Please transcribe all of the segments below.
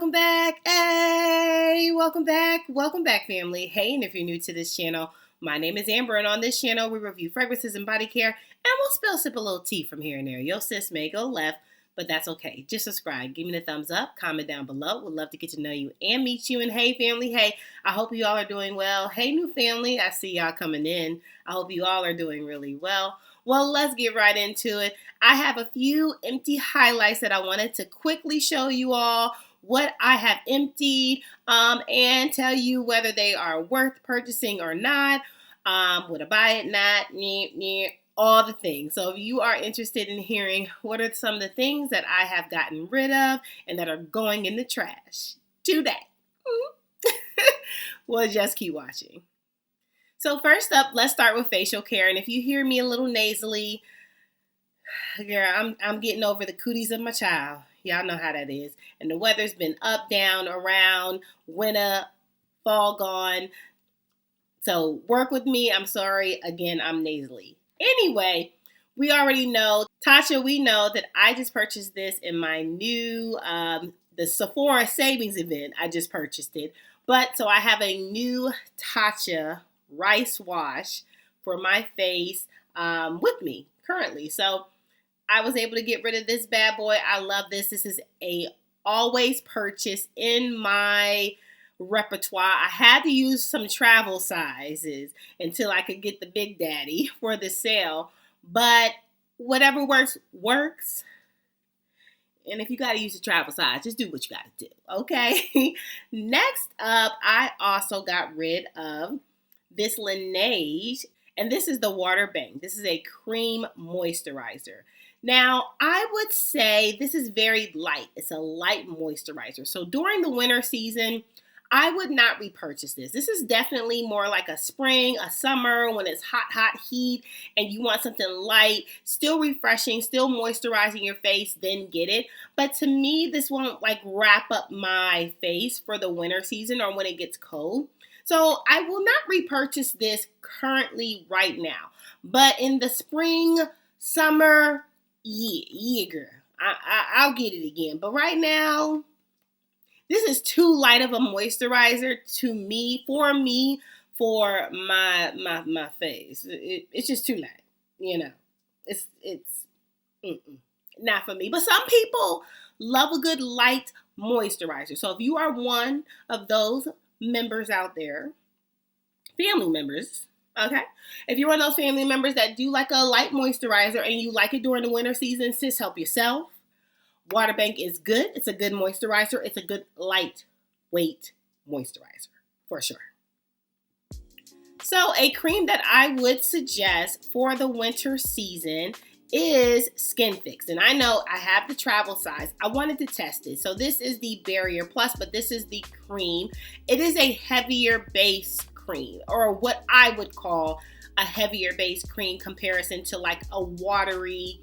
welcome back. Hey, welcome back. Welcome back, family. Hey, and if you're new to this channel, my name is Amber, and on this channel, we review fragrances and body care, and we'll sip a little tea from here and there. Your sis may go left, but that's okay. Just subscribe. Give me the thumbs up. Comment down below. Would love to get to know you and meet you. And hey, family. Hey, I hope you all are doing well. Hey, new family. I see y'all coming in. I hope you all are doing really well. Well, let's get right into it. I have a few empty highlights that I wanted to quickly show you all what I have emptied and tell you whether they are worth purchasing or not. Would I buy it? Not, all the things. So if you are interested in hearing what are some of the things that I have gotten rid of and that are going in the trash today, well, just keep watching. So first up, let's start with facial care. And if you hear me a little nasally, girl, I'm getting over the cooties of my child. Y'all know how that is. And the weather's been up, down, around, winter, fall gone. So work with me. I'm sorry. Again, I'm nasally. Anyway, we already know, Tasha, we know that I just purchased this in my new, the Sephora savings event. I just purchased it. But so I have a new Tasha rice wash for my face with me currently. So I was able to get rid of this bad boy. I love this. This is a always purchase in my repertoire. I had to use some travel sizes until I could get the Big Daddy for the sale. But whatever works. And if you got to use a travel size, just do what you got to do. Okay. Next up, I also got rid of this Laneige, and this is the Water Bank. This is a cream moisturizer. Now, I would say this is very light. It's a light moisturizer. So during the winter season, I would not repurchase this. This is definitely more like a spring, a summer, when it's hot heat and you want something light, still refreshing, still moisturizing your face, then get it. But to me, this won't like wrap up my face for the winter season or when it gets cold. So I will not repurchase this currently right now. But in the spring, summer, yeah, girl, I'll get it again. But right now, this is too light of a moisturizer to me, for my face. It's just too light, you know. It's not for me. But some people love a good light moisturizer. So if you are one of those members out there, family members, okay? If you're one of those family members that do like a light moisturizer and you like it during the winter season, sis, help yourself. Water Bank is good. It's a good moisturizer. It's a good lightweight moisturizer for sure. So a cream that I would suggest for the winter season is Skin Fix. And I know I have the travel size. I wanted to test it. So this is the Barrier Plus, but this is the cream. It is a heavier base cream, or what I would call a heavier base cream comparison to like a watery,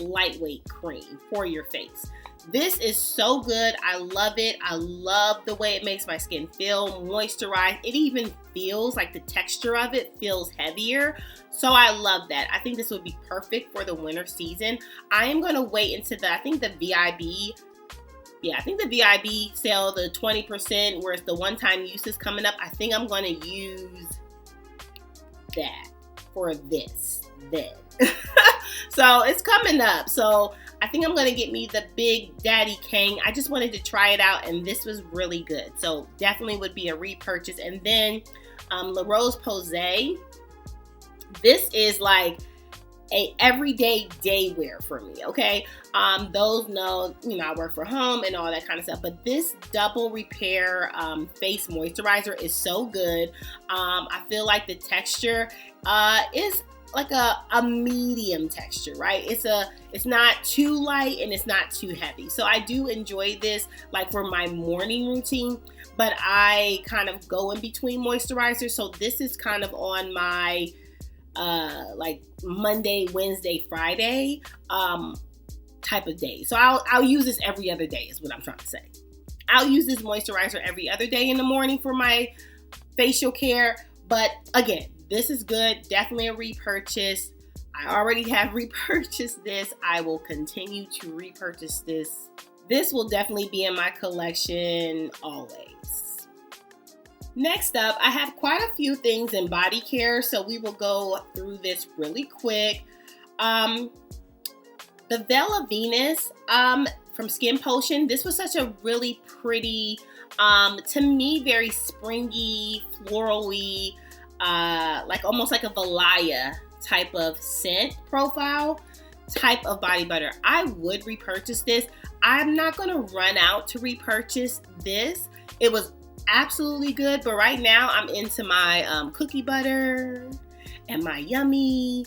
lightweight cream for your face. This is so good. I love it. I love the way it makes my skin feel moisturized. It even feels like the texture of it feels heavier. So I love that. I think this would be perfect for the winter season. I am going to wait until I think the VIB sale, the 20%, where it's the one-time use is coming up. I think I'm going to use that for this then. So it's coming up. So I think I'm going to get me the Big Daddy Kang. I just wanted to try it out, and this was really good. So definitely would be a repurchase. And then La Roche-Posay. This is like a everyday day wear for me, okay? Those know, I work from home and all that kind of stuff. But this double repair face moisturizer is so good. I feel like the texture is like a medium texture, right? It's not too light and it's not too heavy. So I do enjoy this like for my morning routine, but I kind of go in between moisturizers. So this is kind of on my like Monday, Wednesday, Friday type of day. So I'll use this every other day is what I'm trying to say. I'll use this moisturizer every other day in the morning for my facial care. But again, this is good. Definitely a repurchase. I already have repurchased this. I will continue to repurchase this This will definitely be in my collection always. Next up, I have quite a few things in body care, so we will go through this really quick. The Veil of Venus from Skin Potion. This was such a really pretty, to me, very springy, florally, like almost like a Valaya type of scent profile type of body butter. I would repurchase this. I'm not going to run out to repurchase this. It was absolutely good, but right now I'm into my cookie butter and my yummy,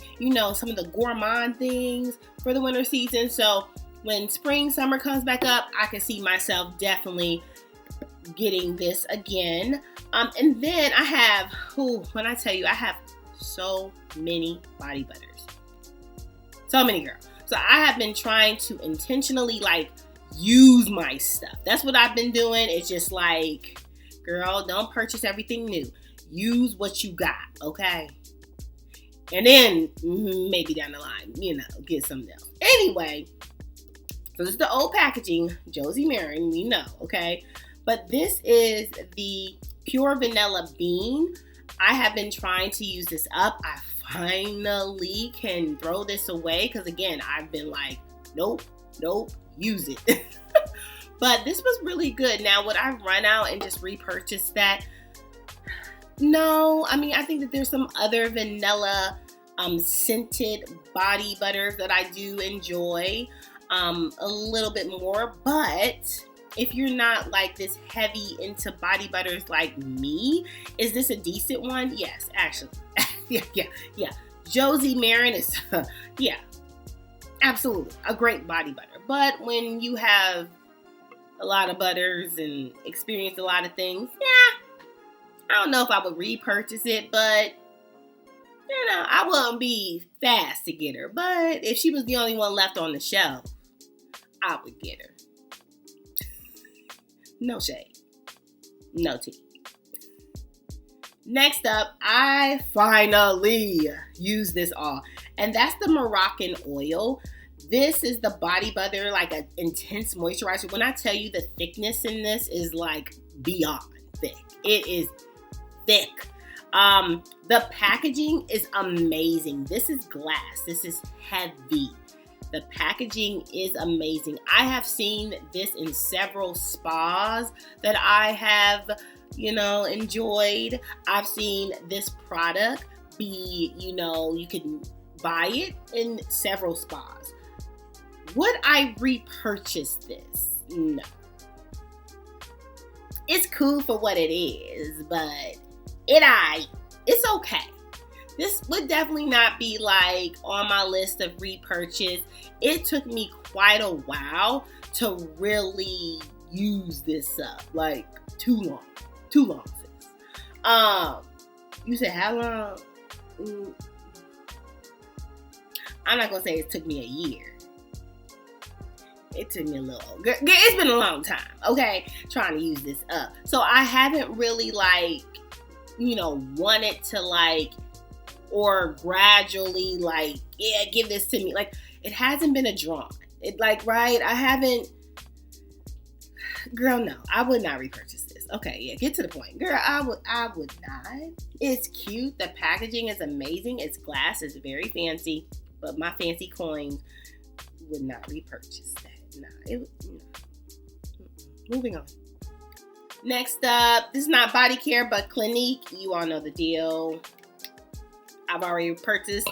some of the gourmand things for the winter season. So when spring, summer comes back up, I can see myself definitely getting this again. And then I have, when I tell you, I have so many body butters. So many, girl. So I have been trying to intentionally use my stuff. That's what I've been doing. It's just girl, don't purchase everything new. Use what you got, okay? And then maybe down the line, get something else. Anyway, so this is the old packaging, Josie Marin, we know, okay? But this is the Pure Vanilla Bean. I have been trying to use this up. I finally can throw this away because, again, I've been nope, use it. But this was really good. Now, would I run out and just repurchase that? No. I mean, I think that there's some other vanilla scented body butters that I do enjoy a little bit more. But if you're not this heavy into body butters like me, is this a decent one? Yes, actually. yeah. Josie Marin is, yeah, absolutely a great body butter. But when you have a lot of butters and experience a lot of things, I don't know if I would repurchase it, but I wouldn't be fast to get her. But if she was the only one left on the shelf, I would get her. No shade. No tea. Next up, I finally use this all. And that's the Moroccan oil. This is the body butter, an intense moisturizer. When I tell you the thickness in this is beyond thick. It is thick. The packaging is amazing. This is glass. This is heavy. The packaging is amazing. I have seen this in several spas that I have, enjoyed. I've seen this product be, you can buy it in several spas. Would I repurchase this? No. It's cool for what it is, but it's okay. This would definitely not be on my list of repurchase. It took me quite a while to really use this up. Too long. Too long, sis. You said how long? I'm not gonna say it took me a year. It took me a little. It's been a long time, okay, trying to use this up. So I haven't really wanted to or gradually give this to me. It hasn't been a draw. Right? I haven't. Girl, no, I would not repurchase this. Okay, yeah, get to the point. Girl, I would not. It's cute. The packaging is amazing. It's glass. It's very fancy. But my fancy coins would not repurchase that. No. Moving on. Next up, this is not body care, but Clinique. You all know the deal. I've already purchased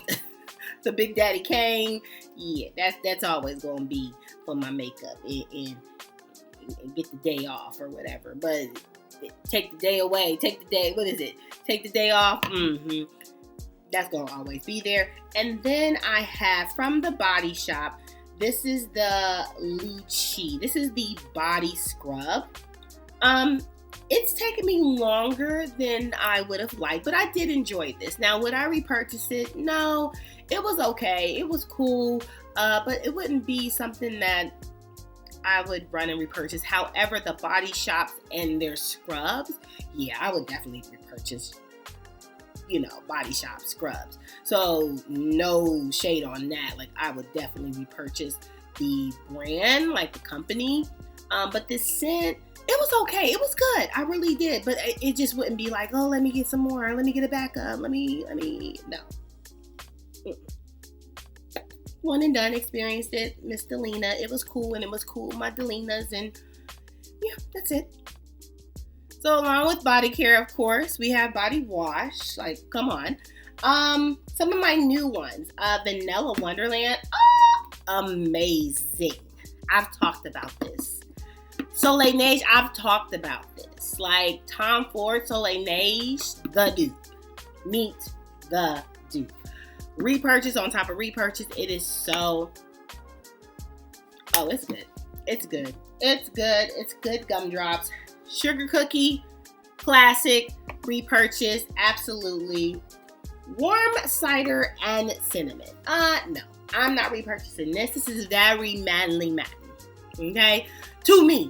the Big Daddy Kane. Yeah, that's always going to be for my makeup and get the day off or whatever. But take the day away. Take the day off. That's going to always be there. And then I have from the Body Shop, this is the Lychee. This is the body scrub. It's taken me longer than I would have liked, but I did enjoy this. Now, would I repurchase it? No, it was okay. It was cool, but it wouldn't be something that I would run and repurchase. However, the Body Shops and their scrubs, yeah, I would definitely repurchase, Body Shop scrubs. So no shade on that. I would definitely repurchase the brand, like the company. But this scent, it was okay. It was good. I really did. But it just wouldn't be like, oh, let me get some more. Let me get it back up. No. One and done, experienced it. Miss Delina. It was cool, and it was cool with my Delinas. And yeah, that's it. So along with body care, of course, we have body wash. Like, come on. Some of my new ones. Vanilla Wonderland. Oh, amazing. I've talked about this. Soleil Neige, I've talked about this. Like Tom Ford, Soleil Neige, the dupe. Meet the dupe. Repurchase on top of repurchase. It is so... Oh, it's good. It's good. It's good. It's good gumdrops. Sugar cookie, classic, repurchase, absolutely. Warm cider and cinnamon. No, I'm not repurchasing this. This is very manly matin, okay? To me.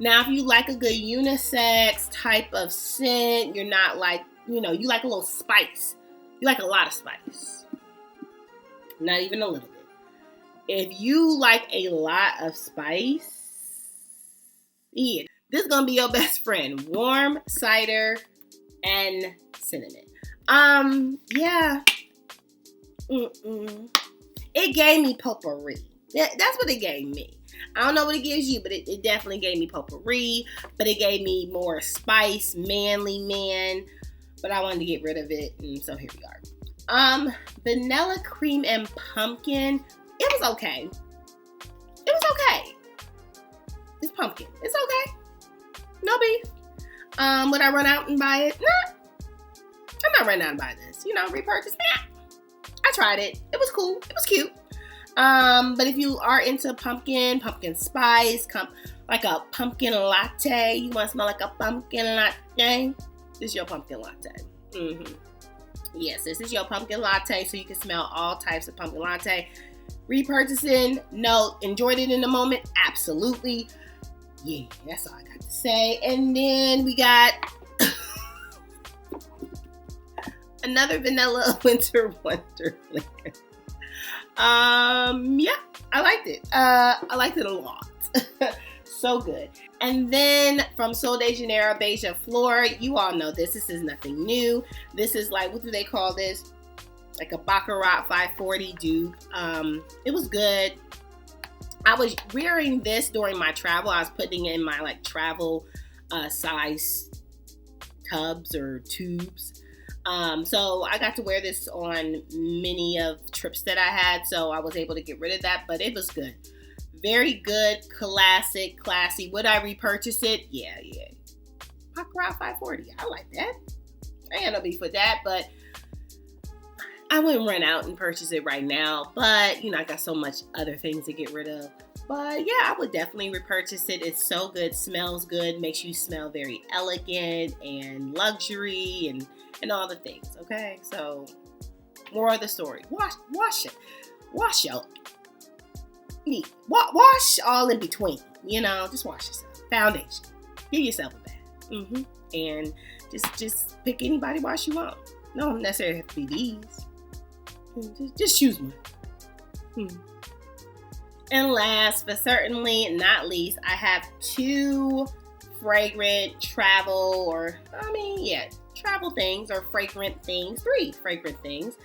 Now, if you like a good unisex type of scent, you're not like, you like a little spice. You like a lot of spice. Not even a little bit. If you like a lot of spice, yeah, this is going to be your best friend. Warm cider and cinnamon. Yeah. It gave me potpourri. That's what it gave me. I don't know what it gives you, but it definitely gave me potpourri. But it gave me more spice, manly man. But I wanted to get rid of it, and so here we are. Vanilla cream and pumpkin. It was okay. It was okay. It's pumpkin. It's okay. No beef. Would I run out and buy it? Nah. I'm not running out and buy this. Repurchase. Nah. I tried it. It was cool. It was cute. But if you are into pumpkin spice, like a pumpkin latte, you want to smell like a pumpkin latte, this is your pumpkin latte. Yes, this is your pumpkin latte, so you can smell all types of pumpkin latte. Repurchasing, no. Enjoyed it in the moment? Absolutely. Yeah, that's all I got to say. And then we got another vanilla winter wonderland. Yeah, I liked it. I liked it a lot. So good. And then from Sol de Janeiro Beija Flor, you all know this. This is nothing new. This is like, what do they call this? Like a Baccarat 540 dupe. It was good. I was wearing this during my travel. I was putting it in my like travel size tubs or tubes. So I got to wear this on many of trips that I had. So I was able to get rid of that, but it was good. Very good, classic, classy. Would I repurchase it? Yeah. Baccarat 540. I like that. I ain't no beef with that, but I wouldn't run out and purchase it right now. But, I got so much other things to get rid of. But yeah, I would definitely repurchase it. It's so good, smells good, makes you smell very elegant and luxury and all the things, okay? So, more of the story. Wash it. Wash all in between. Just wash yourself. Foundation. Give yourself a bath. And just pick anybody wash you want. No, don't necessarily have to be these. Just choose one. And last but certainly not least, I have two fragrant travel travel things or fragrant things. 3 fragrant things.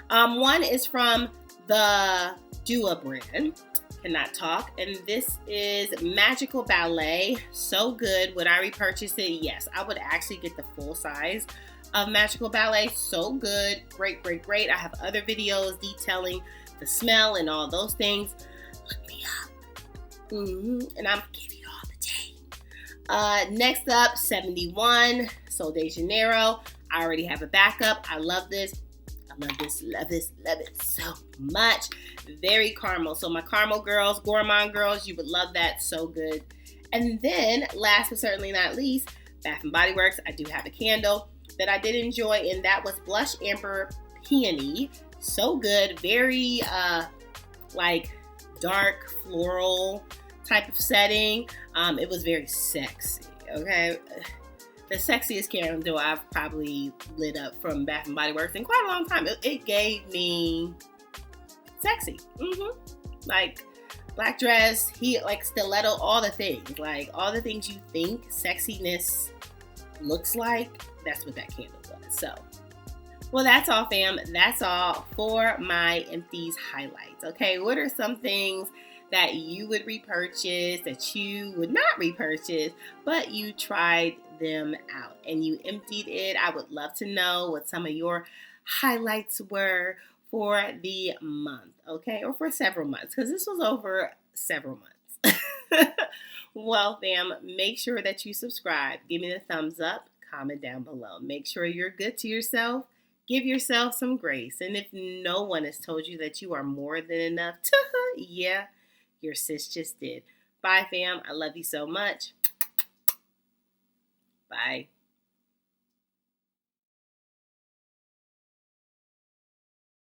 One is from the Dua brand. Cannot talk. And this is Magical Ballet. So good. Would I repurchase it? Yes. I would actually get the full size of Magical Ballet. So good. Great. I have other videos detailing the smell and all those things. Look me up. And I'm gonna give you all the tea. Next up, 71 Sol de Janeiro. I already have a backup. I love this. Love it so much. Very caramel. So my caramel girls, gourmand girls, you would love that. So good. And then last but certainly not least, Bath & Body Works. I do have a candle that I did enjoy, and that was Blush Amber Peony. So good. Very like dark floral type of setting. It was very sexy. Okay. The sexiest candle I've probably lit up from Bath & Body Works in quite a long time. It gave me sexy. Like black dress, he like stiletto, all the things. Like all the things you think sexiness looks like, that's what that candle was. So, well, that's all, fam. That's all for my empties highlights. Okay, what are some things that you would repurchase, that you would not repurchase, but you tried them out and you emptied it? I would love to know what some of your highlights were for the month, okay, or for several months, because this was over several months. Well, fam, make sure that you subscribe. Give me the thumbs up, comment down below. Make sure you're good to yourself. Give yourself some grace. And if no one has told you that you are more than enough, yeah, your sis just did. Bye, fam. I love you so much. Bye.